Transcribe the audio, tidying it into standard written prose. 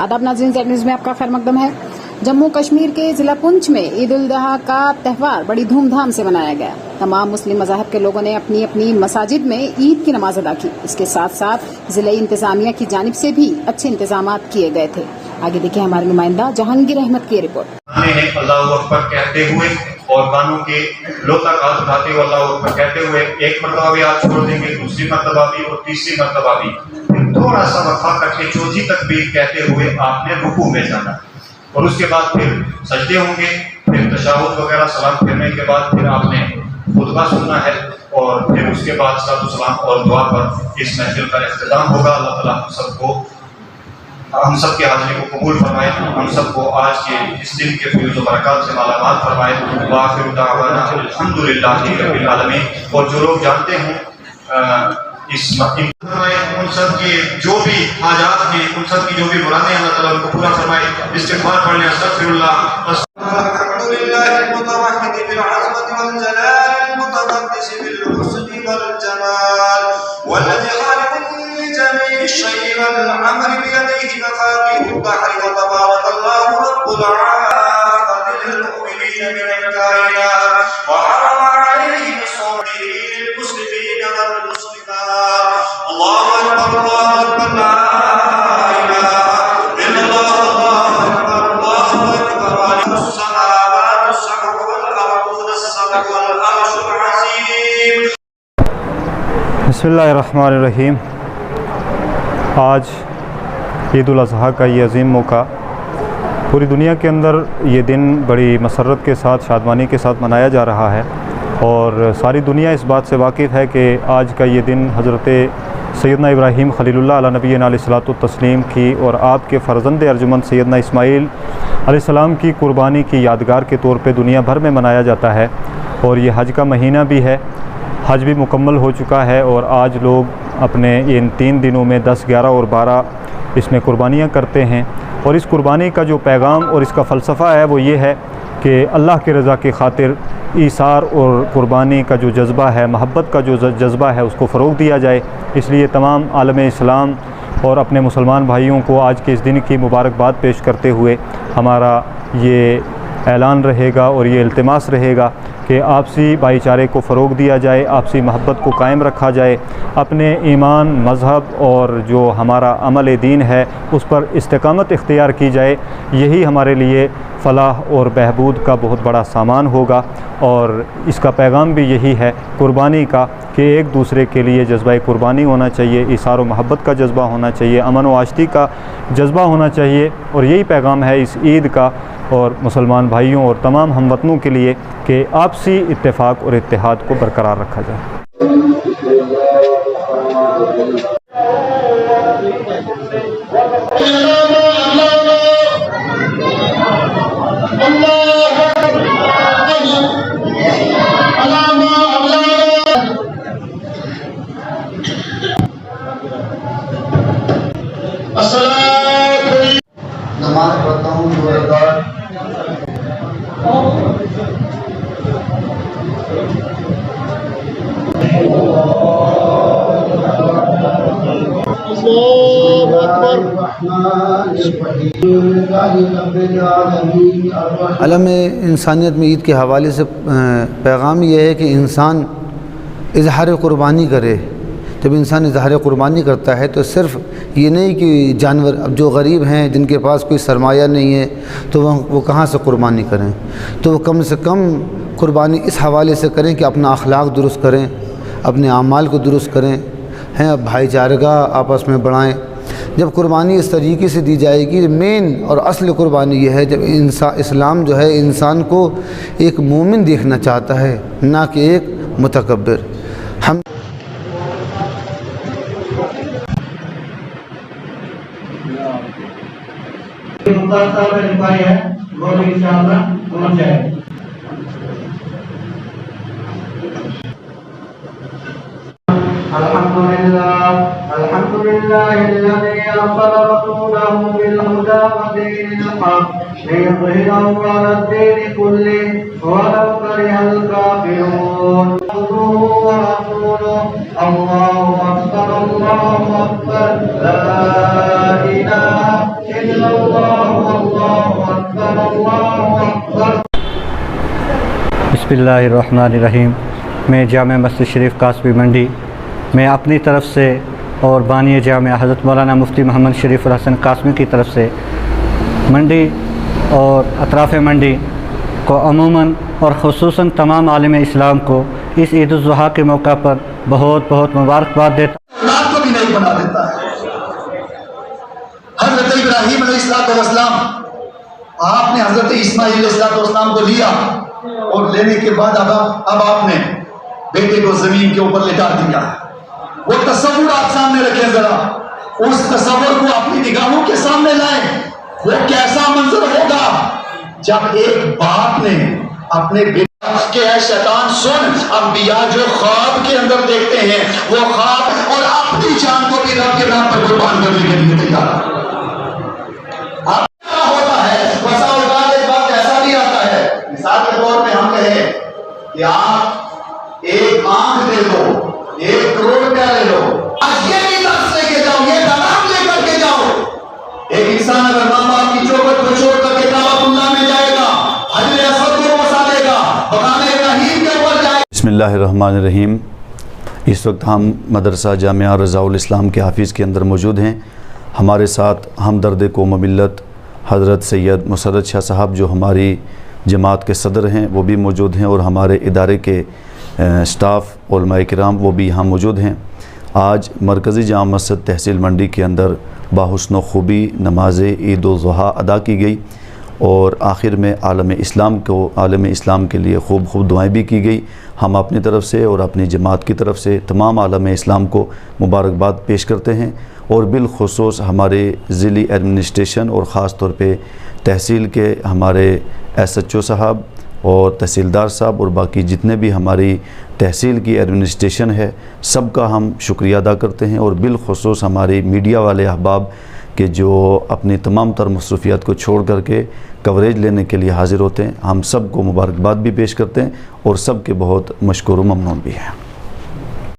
आदाब नाज़रीन, Z news में आपका खैर मकदम है। जम्मू कश्मीर के जिला पुंछ में ईद उल अजहा का त्यौहार बड़ी धूमधाम से मनाया गया। तमाम मुस्लिम मज़ाहब के लोगों ने अपनी अपनी मसाजिद में ईद की नमाज अदा की। इसके साथ साथ जिले इंतजामिया की जानिब से भी अच्छे इंतजाम किए गए थे। आगे देखिए हमारे नुमाइंदा जहांगीर अहमद की रिपोर्ट। अल्लाहु अकबर कहते हुए और कानों के लोता हाथ उठाते हुए अल्लाहु अकबर कहते हुए एक मरतबा भी हाथ छोड़ देंगे, दूसरी मरतबा भी और तीसरी मरतबा भी, फिर थोड़ा सा वक्फा करके चौथी तकबीर कहते हुए आपने रुकू में जाना और उसके बाद फिर सजदे होंगे, फिर तशहुद वगैरह सलाम फिरने के बाद फिर आपने खुतबा सुनना है और फिर उसके बाद सलाम और दुआ पर इस महफिल का इख्तिताम होगा। अल्लाह ताला हम सब के हाजिरी को कबूल फरमाए, हम सबको आज के इस दिन के फैज़ व बरकत से मालामाल फरमाए। व आखिरु दावाना अल्हम्दुलिल्लाहि रब्बिल आलमीन। और जो लोग जानते हैं उन सब के जो भी हाजात हैं, उन सब की जो भी मुरादें अल्लाह ताला उनको पूरा फरमाए। इस्तिग़फ़ार पढ़ने अस्तग़फिरुल्लाह अल्हम्दुलिल्लाहिल मुतवहिद बिल अज़मति वल जलाल मुतक़द्दिस बिल हुस्नि वल जमाल वल्लज़ी खालिक़ुल जमी'i शय'in वल अमरि बियदिही मफातिहुल बहरि व तबारकल्लाहु रब्बुल आलमीन मुमिनीन मिनल कायनात व हरम अलैहिम सौमिल मुस्लिमीन वल मुस्लिमात। अल्लाहु अकबर अल्लाहु अकबर ला इलाहा इल्लल्लाह अल्लाहु अकबर अल्लाहु समावातु सब'ु वल अर्दु सब'ु वल अर्शुल अज़ीम। बिस्मिल्लाहिर्रहमानिर्रहीम। आज ईद उल अज़हा का ये अज़ीम मौका पूरी दुनिया के अंदर ये दिन बड़ी मसरत के साथ, शादमानी के साथ मनाया जा रहा है और सारी दुनिया इस बात से वाकिफ़ है कि आज का ये दिन हज़रत सैयदना इब्राहीम खलीलुल्लाह अला नबीना अलैहिस्सलातु तस्लीम की और आपके फ़र्ज़ंद अर्जुमंद सैयदना इस्माईल अलैहिस्सलाम की कुर्बानी की यादगार के तौर पे दुनिया भर में मनाया जाता है। और ये हज का महीना भी है, हज भी मुकम्मल हो चुका है और आज लोग अपने इन 3 दिनों में 10, 11 और 12 इसमें कुर्बानियाँ करते हैं। और इस कुर्बानी का जो पैगाम और इसका फ़लसफ़ा है वो ये है कि अल्लाह की रज़ा की खातिर ईसार और कुर्बानी का जो जज्बा है, महब्बत का जो जज्बा है, उसको फ़रोग़ दिया जाए। इसलिए तमाम आलम इस्लाम और अपने मुसलमान भाइयों को आज के इस दिन की मुबारकबाद पेश करते हुए हमारा ये ऐलान रहेगा और ये इल्तिमास रहेगा कि आपसी भाईचारे को फ़रोग़ दिया जाए, आपसी महब्बत को कायम रखा जाए, अपने ईमान, मज़हब और जो हमारा अमल दीन है उस पर इस्तिक़ामत इख्तियार की जाए। यही हमारे लिए फ़लाह और बहबूद का बहुत बड़ा सामान होगा। और इसका पैगाम भी यही है कुर्बानी का कि एक दूसरे के लिए जज्बा कुर्बानी होना चाहिए, इसार व महब्बत का जज्बा होना चाहिए, अमन व आश्ती का जज्बा होना चाहिए। और यही पैगाम है इस ईद का और मुसलमान भाइयों और तमाम हमवतनों के लिए कि आपसी इत्तेफाक और इत्तेहाद को बरकरार रखा जाए। नमाज पढ़ता हूँ 2 रकात। अलम इंसानियत में ईद के हवाले से पैगाम यह है कि इंसान इजहार कुर्बानी करे। जब इंसान इजहार कुर्बानी करता है तो सिर्फ़ ये नहीं कि जानवर, अब जो गरीब हैं जिनके पास कोई सरमाया नहीं है तो वो कहाँ से कुर्बानी करें, तो वो कम से कम कुर्बानी इस हवाले से करें कि अपना अखलाक दुरुस्त करें, अपने आमाल को दुरुस्त करें, हैं भाईचारगा आपस में बढ़ाएं। जब कुर्बानी इस तरीके से दी जाएगी, मेन और असल कुर्बानी ये है जब इस्लाम जो है इंसान को एक मोमिन देखना चाहता है, ना कि एक मुतकब्बिर। हम है वो भी इंशाअल्लाह पहुंच जाए। अल्हम्दुलिल्लाह الذي أرسل رسوله بالهدى ودين الحق ليظهره على الدين كله ولو كره الكافرون. الله أكبر لا إله إلا الله. बिस्मिल्लाहिर्रहमानिर्रहीम। मैं जामे मस्जिद शरीफ कासमी मंडी मैं अपनी तरफ से और बानी जामिया हज़रत मौलाना मुफ्ती मोहम्मद शरीफुल हसन कासमी की तरफ से मंडी और अतराफ़ मंडी को अमूमन और ख़ुसूसन तमाम आलिम इस्लाम को इस ईद उल ज़ुहा के मौका पर बहुत बहुत मुबारकबाद देता औलाद को भी नहीं बना देता है। हज़रत इब्राहीम अलैहिस्सलाम आपने हज़रत इस्माईल अलैहिस्सलाम को लिया और लेने के बाद अब आपने बेटे को जमीन के ऊपर लिटा दिया। वो तस्वुर आप सामने रखें, जरा उस तस्वुर को अपनी निगाहों के सामने लाएं। वो कैसा मंजर होगा जब एक बाप ने अपने बेटे के शैतान सुन, अंबिया जो ख्वाब के अंदर देखते हैं वो ख्वाब और अपनी जान को भी रब के नाम पर कुर्बान करने के लिए तैयार होता है। बसा औकात एक बात ऐसा भी आता है, मिसाल के तौर पे हम कहें कि आप एक आंख दे दो, 1 करोड़ रुपया ले लो, आज ये भी दर्श लेके जाओ, ये पैगाम लेकर के जाओ। एक इंसान अगर माँ बाप की चौखट को छोड़ करके काबतुल्लाह में जाएगा, हजर असवद को पहुंचा देगा, मकाम इब्राहीम के ऊपर जाएगा। बिस्मिल्लाहिर्रहमानिर्रहीम। इस वक्त हम मदरसा जामिया रज़ाउल इस्लाम के हाफिज़ के अंदर मौजूद हैं। हमारे साथ हमदर्द कौम मिल्लत हज़रत सैयद मुसर्रत शाह साहब जो हमारी जमात के सदर हैं वो भी मौजूद हैं और हमारे इदारे के स्टाफ़ उलमाए किराम वो भी यहाँ मौजूद हैं। आज मरकज़ी जामा मस्जिद तहसील मंडी के अंदर बाहुस्न खूबी नमाज ईद उल ज़ुहा अदा की गई और आखिर में आलम इस्लाम के लिए खूब दुआएं भी की गई। हम अपनी तरफ से और अपनी जमात की तरफ से तमाम आलम इस्लाम को मुबारकबाद पेश करते हैं और बिलखुसूस हमारे ज़िली एडमिनिस्ट्रेशन और ख़ास तौर पे तहसील के हमारे SHO साहब और तहसीलदार साहब और बाकी जितने भी हमारी तहसील की एडमिनिस्ट्रेशन है सबका हम शुक्रिया अदा करते हैं और बिलखुसूस हमारी मीडिया वाले अहबाब के जो अपनी तमाम तर मसरूफियात को छोड़ करके कवरेज लेने के लिए हाज़िर होते हैं। हम सब को मुबारकबाद भी पेश करते हैं और सब के बहुत मशकूर व ममनून भी हैं।